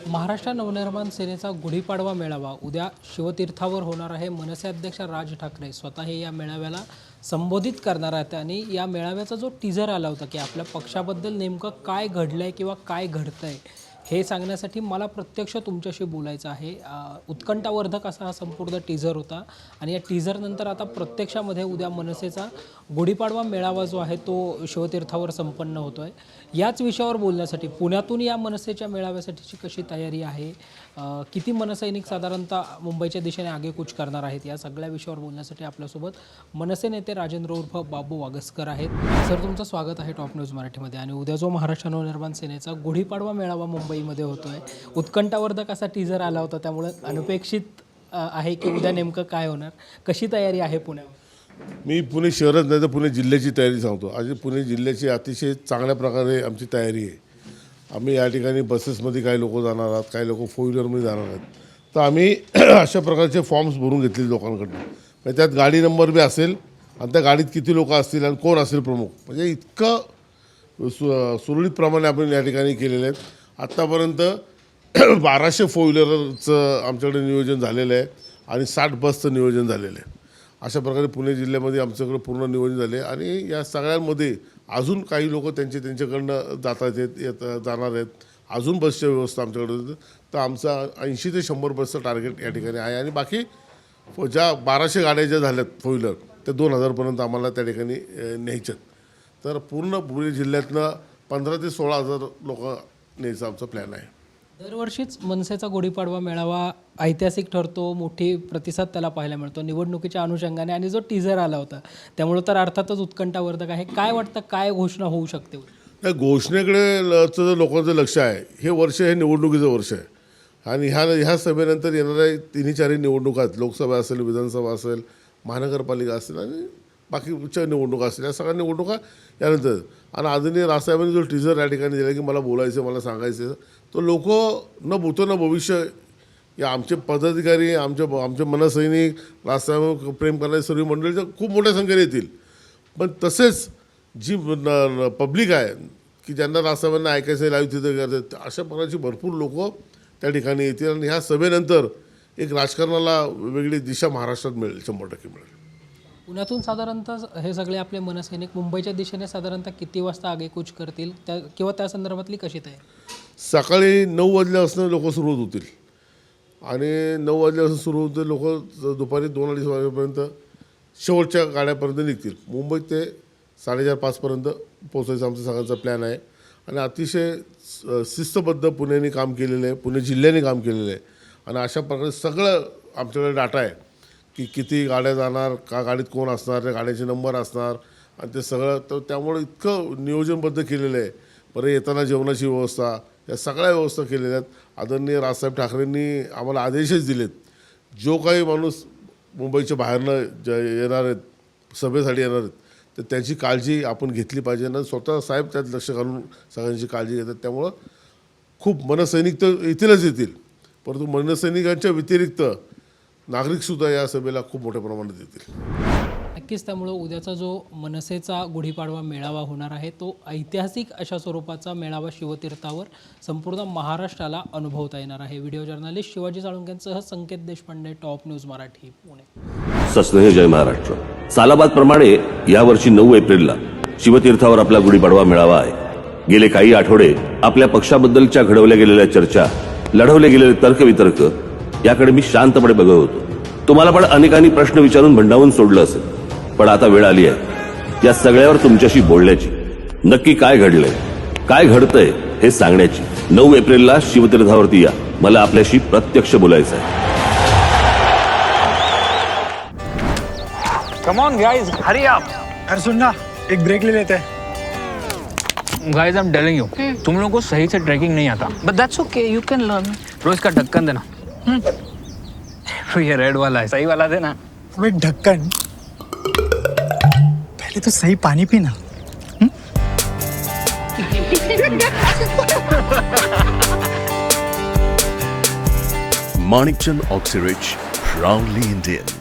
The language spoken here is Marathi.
महाराष्ट्र नवनिर्माण सेनेचा गुढीपाडवा मेळावा उद्या शिवतीर्थावर होणार आहे। मनसे अध्यक्ष राज ठाकरे स्वतः या मेळाव्याला संबोधित करणार आहेत आणि या मेळाव्याचा जो टीजर आला होता की आपल्या पक्षाबद्दल नेमकं काय घडलंय किंवा काय घडतंय हे सांगण्यासाठी मला प्रत्यक्ष तुमच्याशी बोलायचं आहे। उत्कंठावर्धक असा हा संपूर्ण टीजर होता आणि या टीजरनंतर आता प्रत्यक्षामध्ये उद्या मनसेचा गुढीपाडवा मेळावा जो आहे तो शिवतीर्थावर संपन्न होतो आहे। याच विषयावर बोलण्यासाठी पुण्यातून या मनसेच्या मेळाव्यासाठीची कशी तयारी आहे, किती मनसैनिक साधारणतः मुंबईच्या दिशेने आगेकूच करणार आहेत, या सगळ्या विषयावर बोलण्यासाठी आपल्यासोबत मनसे नेते राजेंद्र उर्फ बाबू वागसकर आहेत। सर, तुमचं स्वागत आहे टॉप न्यूज मराठीमध्ये। आणि उद्या जो महाराष्ट्र नवनिर्माण सेनेचा गुढीपाडवा मेळावा मुंबईमध्ये होतोय, उत्कंठावर्धक असा टीजर आला होता, त्यामुळे अनपेक्षित आहे की उद्या नेमकं काय होणार, कशी तयारी आहे पुण्यावर? मी पुणे शहरात नाही तर पुणे जिल्ह्याची तयारी सांगतो। आज पुणे जिल्ह्याची अतिशय चांगल्या प्रकारे आमची तयारी आहे। आम्ही या ठिकाणी बसेसमध्ये काही लोक जाणार आहात, काही लोक फोर व्हीलरमध्ये जाणार आहेत। तर आम्ही अशा प्रकारचे फॉर्म्स भरून घेतले लोकांकडून, म्हणजे त्यात गाडी नंबर बी असेल आणि त्या गाडीत किती लोक असतील आणि कोण असेल प्रमुख, म्हणजे इतकं सुरळीतप्रमाणे आपण या ठिकाणी केलेले आहेत। आत्तापर्यंत 1200 फोर व्हीलरचं आमच्याकडे नियोजन झालेलं आहे आणि 60 बसचं नियोजन झालेलं आहे। अशा प्रकारे पुणे जिल्ह्यामध्ये आमच्याकडे पूर्ण नियोजन झाले आणि या सगळ्यांमध्ये अजून काही लोक त्यांच्याकडनं जाणार आहेत। अजून बसच्या व्यवस्था आमच्याकडे होती, तर आमचा 80 ते 100 बसचं टार्गेट या ठिकाणी आहे आणि बाकी ज्या 1200 गाड्या ज्या झाल्यात फोर व्हीलर त्या 2000पर्यंत आम्हाला त्या ठिकाणी न्यायच्यात। तर पूर्ण पुणे जिल्ह्यातनं 15 ते 16,000 लोक न्यायचा आमचा प्लॅन आहे। दरवर्षीच मनसेचा गुढीपाडवा मेळावा ऐतिहासिक ठरतो, मोठी प्रतिसाद त्याला पाहायला मिळतो निवडणुकीच्या अनुषंगाने, आणि जो टीजर आला होता त्यामुळे तर अर्थातच उत्कंठावर्धक आहे। काय वाटतं, काय घोषणा होऊ शकते? त्या घोषणेकडे जो लोकांचं लक्ष आहे, हे वर्ष हे निवडणुकीचं वर्ष आहे आणि ह्या सभेनंतर येणाऱ्या 3-4 निवडणुका आहेत। लोकसभा असेल, विधानसभा असेल, महानगरपालिका असेल आणि बाकीच्या निवडणुका असतील, या सगळ्या निवडणुका यानंतर। आणि आदरणीय राजसाहेबांनी जो टीजर या ठिकाणी दिला की मला बोलायचं, मला सांगायचं, तो लोक न भूतो न भविष्य या आमचे पदाधिकारी, आमचे मनसैनिक, राजसाहेब प्रेम करणारी सर्व मंडळी खूप मोठ्या संख्येने येतील। पण तसेच जी पब्लिक आहे की ज्यांना राजसाहेबांना ऐकायचं लाईव्ह तिथे करतात, अशा प्रकारची भरपूर लोक त्या ठिकाणी येतील आणि ह्या सभेनंतर एक राजकारणाला वेगळी दिशा महाराष्ट्रात मिळेल, 100% मिळेल। पुण्यातून साधारणतः हे सगळे आपले मनसैनिक मुंबईच्या दिशेने साधारणतः किती वाजता आगेकूच करतील किंवा त्या संदर्भातली कशी तयारी? सकाळी 9 वाजल्यापासून लोक सुरुवात होतील आणि 9 वाजल्यापासून सुरू होते लोक दुपारी 2-2:30 वाजेपर्यंत शेवटच्या गाड्यापर्यंत निघतील। मुंबईत ते 4:30-5पर्यंत पोचायचं आमचा सगळ्यांचा प्लॅन आहे आणि अतिशय शिस्तबद्ध पुण्याने काम केलेलं आहे, पुणे जिल्ह्याने काम केलेलं आहे आणि अशा प्रकारे सगळं आमच्याकडे डाटा आहे की किती गाड्या जाणार, का गाडीत कोण असणार, त्या गाड्याचे नंबर असणार आणि ते सगळं। तर त्यामुळे इतकं नियोजनबद्ध केलेलं आहे। परत येताना जेवणाची व्यवस्था, या सगळ्या व्यवस्था केलेल्या आहेत। आदरणीय राजसाहेब ठाकरेंनी आम्हाला आदेशच दिलेत, जो काही माणूस मुंबईच्या बाहेरनं येणार आहेत, सभेसाठी येणार आहेत, तर त्याची काळजी आपण घेतली पाहिजे ना, स्वतः साहेब त्यात लक्ष घालून सगळ्यांची काळजी घेतात। त्यामुळं खूप मनसैनिक तर येतीलच येतील, परंतु मनसैनिकांच्या व्यतिरिक्त नागरिकसुद्धा या सभेला खूप मोठ्या प्रमाणात येतील। नक्कीच, त्यामुळं उद्याचा जो मनसेचा गुढीपाडवा मेळावा होणार आहे तो ऐतिहासिक अशा स्वरूपाचा मेळावा शिवतीर्थावर संपूर्ण महाराष्ट्राला अनुभवता येणार आहे। व्हिडिओ जर्नलिस्ट शिवाजी साळुंखेंसह संकेत देशपांडे, टॉप न्यूज मराठी, पुणे। सस्नेह जय महाराष्ट्र। सालाबादप्रमाणे यावर्षी 9 एप्रिलला शिवतीर्थावर आपला गुढीपाडवा मेळावा आहे। गेले काही आठवडे आपल्या पक्षाबद्दलच्या घडवल्या गेलेल्या चर्चा, लढवले गेलेले तर्कवितर्क याकडे मी शांतपणे बघत होतो। तुम्हाला पण अनेकांनी प्रश्न विचारून भंडावून सोडलं असेल, पण आता वेळ आली आहे या सगळ्यावर तुमच्याशी बोलण्याची। नक्की काय घडलंय, काय घडतंय हे सांगण्याची। 9 एप्रिलला शिवतीर्थावरती या, मला आपल्याशी प्रत्यक्ष बोलायचं आहे। Come on guys, hurry up. अरे सुन ना, एक ब्रेक ले लेते हैं। Guys, I'm telling you, तुम लोगों को सही से ट्रैकिंग नहीं आता। But that's okay, you can learn. रोज का ढक्कन देना। ये रेड वाला है, सही वाला देना। अबे ढक्कन, पहले तो सही पानी पीना। Manikchand Oxyrich, proudly Indian.